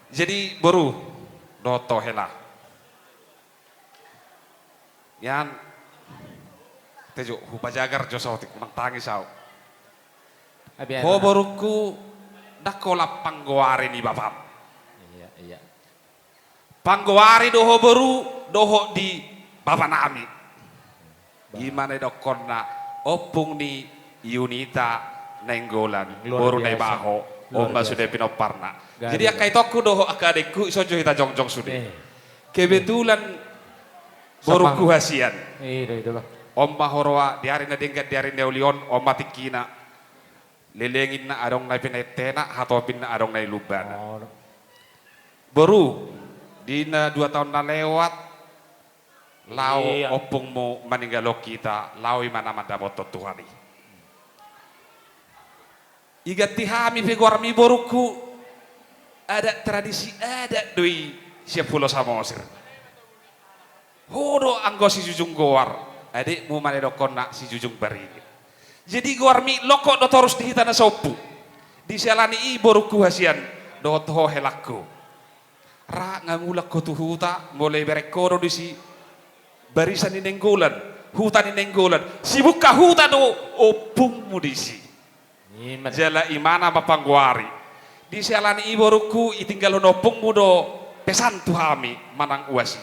Jadi baru doto hela yan tejo hupajagar josoti kunang tangi sao ho baruku dakola panggoari ni bapak Iya, iya. panggoari doho baru doho di bapak nami gimana dokonna opung ni Yunita nenggolan Luar baru biasa. nai baho Luar omba biasa. sudah pinoparna Gak jadi ada. akai toku doho akadekku iso kita jongjong sudah Eh, kebetulan boruku hasian itu loh. omma horoa diarina dengkat diarina ulion omma tikina lelengin na adong na pinetena hatopin na adong na ilubana Oh, baru dina 2 tahun na lewat lau Iya. opung mo maninggalo kita lau imana mandamoto tuhani igati hami pegormi boruku ada tradisi ada doi siap pulau samosir hodo anggo si jujung goar adik mu mane dokon nak si jujung bari jadi goar mi loko do terus dihitana sopu diselani i boruku hasian do toho helakku ra ngangulak ko tuhuta mulai berekoro di si barisan ni nenggolan hutan ni nenggolan si buka hutan do opung mu di si Iman. jala imana mapangguari di selani i boruku itinggal opung mu do pesan tuhami manang uasi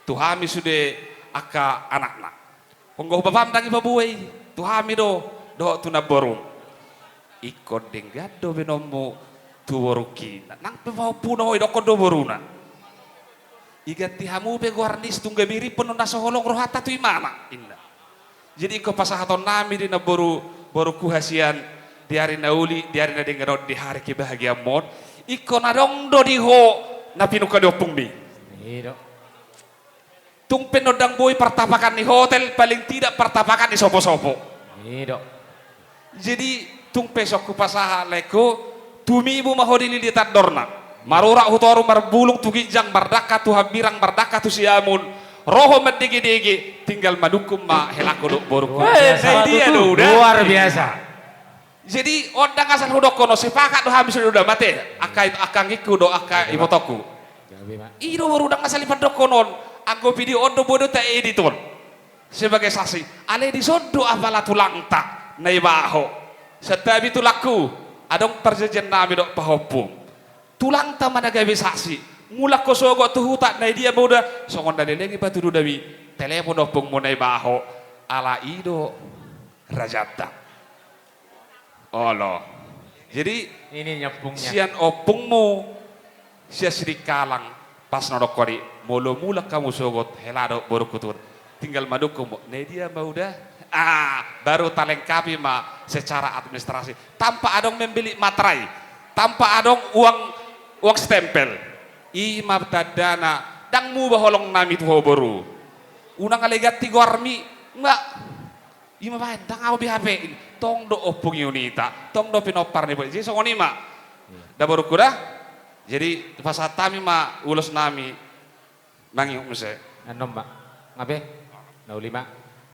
tuhami sudah aka anakna ponggoh babam tangi babuai tuhami do tuna borong ikon denggado benomu tu boruki nang pemau puno do kodo boruna igati hamu be guarnis tungga miri penon nasoholong rohata tu imana inna jadi ko pasahaton nami dina boruku hasian diari nauli diari na denggado di hari kebahagiaan mod ikon adong do diho na pinuka do pungmi Itu. tung penodang boy pertapakan di hotel paling tidak pertapakan di sopo-sopo Itu. jadi tung pesok ku pasaha leko tumi ibu mahodi lilitat dorna marura hutoru marbulung tugijang mardaka tu habirang mardaka tu siamun roho mendege-dege tinggal madukum ma helako dok boruku dia do udah Luar biasa. jadi odang asal hudok kono sepakat do habis udah mate akang iku do aka ibotoku Gabi, Mak. ido baru udah ngasali pada konon aku video ondo bodo tak editor sebagai saksi ale di sodo apala tulang tak nai baho setabi tu laku adong perjanjian nami dok pahopum tulang tak mana gawe saksi mulak ko sogo tu hutak nai dia boda songon dari lengi batu dudawi telepon opung mo nai baho ala ido rajata olo jadi Ini nyepungnya. sian opungmu sia sri kalang pas nodok kori molo mulak kamu sogot helado baru kutur tinggal madukum ne dia mau dah baru talengkapi ma secara administrasi tanpa adong membeli materai tanpa adong uang stempel ima tadana dang mu baholong nami tuh baru unang alegat tigo armi enggak ima bae dang au BHP tong do opung Yunita tong do pinopar ni jadi songoni ma da baru kuda jadi pas tami ma ulos nami mangi umse Ano, Mak? Ngabe? Nauli, Mak.